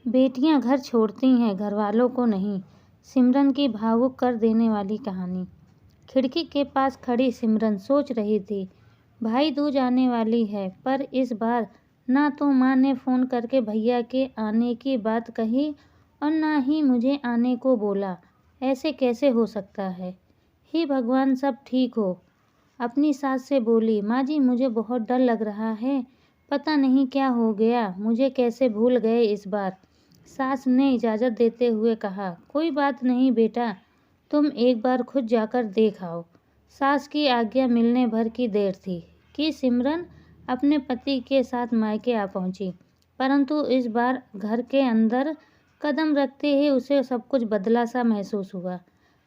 बेटियां घर छोड़ती हैं, घरवालों को नहीं। सिमरन की भावुक कर देने वाली कहानी। खिड़की के पास खड़ी सिमरन सोच रही थी, भाई दूज आने वाली है, पर इस बार ना तो माँ ने फ़ोन करके भैया के आने की बात कही और ना ही मुझे आने को बोला। ऐसे कैसे हो सकता है? हे भगवान, सब ठीक हो। अपनी सास से बोली, माँ जी मुझे बहुत डर लग रहा है, पता नहीं क्या हो गया, मुझे कैसे भूल गए इस बार। सास ने इजाज़त देते हुए कहा, कोई बात नहीं बेटा, तुम एक बार खुद जाकर देख आओ। सास की आज्ञा मिलने भर की देर थी कि सिमरन अपने पति के साथ मायके आ पहुंची, परंतु इस बार घर के अंदर कदम रखते ही उसे सब कुछ बदला सा महसूस हुआ।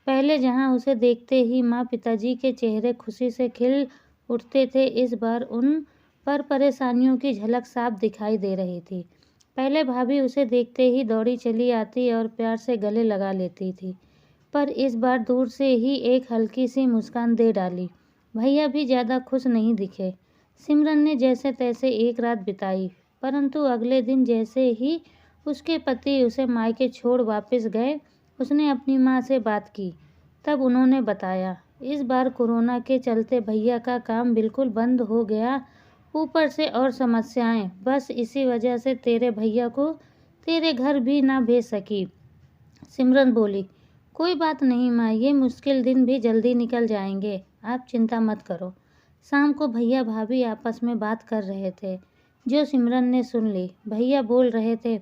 पहले जहां उसे देखते ही माँ पिताजी के चेहरे खुशी से खिल उठते थे, इस बार उन पर परेशानियों की झलक साफ दिखाई दे रही थी। पहले भाभी उसे देखते ही दौड़ी चली आती और प्यार से गले लगा लेती थी, पर इस बार दूर से ही एक हल्की सी मुस्कान दे डाली। भैया भी ज़्यादा खुश नहीं दिखे। सिमरन ने जैसे तैसे एक रात बिताई, परंतु अगले दिन जैसे ही उसके पति उसे मायके छोड़ वापस गए, उसने अपनी माँ से बात की। तब उन्होंने बताया, इस बार कोरोना के चलते भैया का काम बिल्कुल बंद हो गया, ऊपर से और समस्याएं, बस इसी वजह से तेरे भैया को तेरे घर भी ना भेज सकी। सिमरन बोली, कोई बात नहीं माँ, ये मुश्किल दिन भी जल्दी निकल जाएंगे, आप चिंता मत करो। शाम को भैया भाभी आपस में बात कर रहे थे, जो सिमरन ने सुन ली। भैया बोल रहे थे,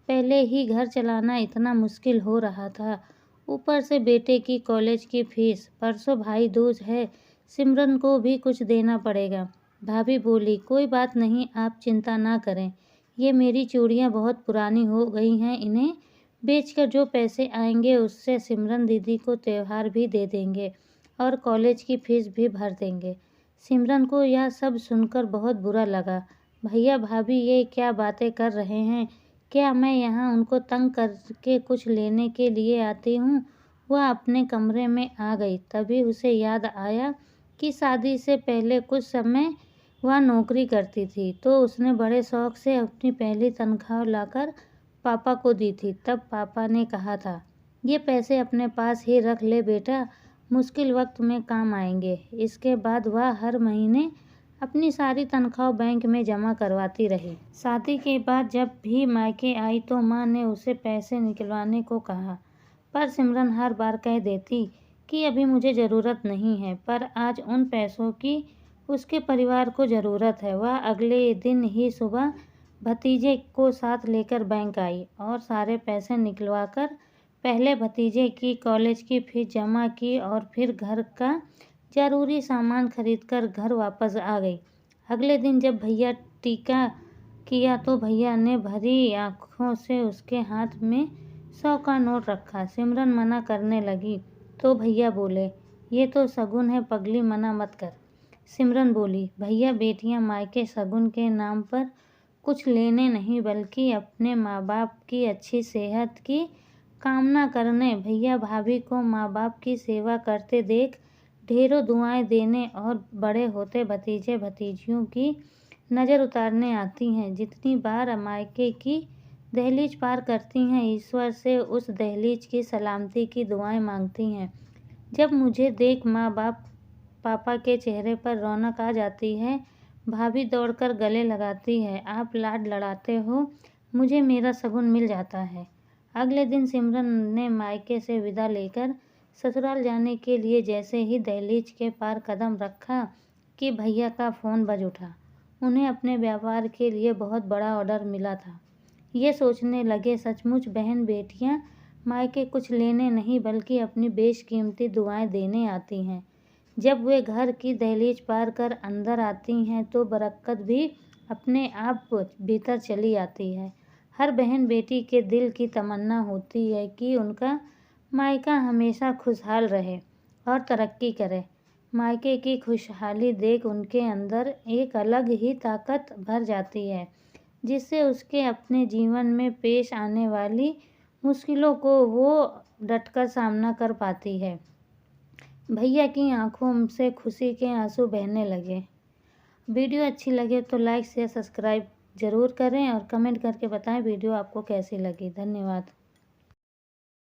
पहले ही घर चलाना इतना मुश्किल हो रहा था, ऊपर से बेटे की कॉलेज की फीस, परसों भाई दूज है, सिमरन को भी कुछ देना पड़ेगा। भाभी बोली, कोई बात नहीं, आप चिंता ना करें, ये मेरी चूड़ियाँ बहुत पुरानी हो गई हैं, इन्हें बेचकर जो पैसे आएंगे उससे सिमरन दीदी को त्योहार भी दे देंगे और कॉलेज की फीस भी भर देंगे। सिमरन को यह सब सुनकर बहुत बुरा लगा। भैया भाभी ये क्या बातें कर रहे हैं? क्या मैं यहाँ उनको तंग करके कुछ लेने के लिए आती हूँ? वह अपने कमरे में आ गई, तभी उसे याद आया कि शादी से पहले कुछ समय वह नौकरी करती थी, तो उसने बड़े शौक से अपनी पहली तनख्वाह लाकर पापा को दी थी। तब पापा ने कहा था, ये पैसे अपने पास ही रख ले बेटा, मुश्किल वक्त में काम आएंगे। इसके बाद वह हर महीने अपनी सारी तनख्वाह बैंक में जमा करवाती रही। शादी के बाद जब भी मायके आई तो माँ ने उसे पैसे निकलवाने को कहा, पर सिमरन हर बार कह देती कि अभी मुझे ज़रूरत नहीं है, पर आज उन पैसों की उसके परिवार को ज़रूरत है। वह अगले दिन ही सुबह भतीजे को साथ लेकर बैंक आई और सारे पैसे निकलवाकर पहले भतीजे की कॉलेज की फीस जमा की और फिर घर का ज़रूरी सामान खरीदकर घर वापस आ गई। अगले दिन जब भैया टीका किया तो भैया ने भरी आंखों से उसके हाथ में 100 का नोट रखा। सिमरन मना करने लगी तो भैया बोले, ये तो शगुन है पगली, मना मत कर। सिमरन बोली, भैया बेटियां मायके शगुन के नाम पर कुछ लेने नहीं बल्कि अपने माँ बाप की अच्छी सेहत की कामना करने, भैया भाभी को माँ बाप की सेवा करते देख ढेरों दुआएं देने और बड़े होते भतीजे भतीजियों की नज़र उतारने आती हैं। जितनी बार मायके की दहलीज पार करती हैं, ईश्वर से उस दहलीज की सलामती की दुआएं मांगती हैं। जब मुझे देख माँ बाप पापा के चेहरे पर रौनक आ जाती है, भाभी दौड़कर गले लगाती है, आप लाड लड़ाते हो, मुझे मेरा शगुन मिल जाता है। अगले दिन सिमरन ने मायके से विदा लेकर ससुराल जाने के लिए जैसे ही दहलीज के पार कदम रखा कि भैया का फ़ोन बज उठा। उन्हें अपने व्यापार के लिए बहुत बड़ा ऑर्डर मिला था। ये सोचने लगे, सचमुच बहन बेटियां मायके कुछ लेने नहीं बल्कि अपनी बेशकीमती दुआएं देने आती हैं। जब वे घर की दहलीज पार कर अंदर आती हैं तो बरकत भी अपने आप भीतर चली आती है। हर बहन बेटी के दिल की तमन्ना होती है कि उनका मायका हमेशा खुशहाल रहे और तरक्की करे। मायके की खुशहाली देख उनके अंदर एक अलग ही ताकत भर जाती है, जिससे उसके अपने जीवन में पेश आने वाली मुश्किलों को वो डटकर सामना कर पाती है। भैया की आंखों से खुशी के आंसू बहने लगे। वीडियो अच्छी लगे तो लाइक शेयर सब्सक्राइब ज़रूर करें और कमेंट करके बताएं वीडियो आपको कैसी लगी। धन्यवाद।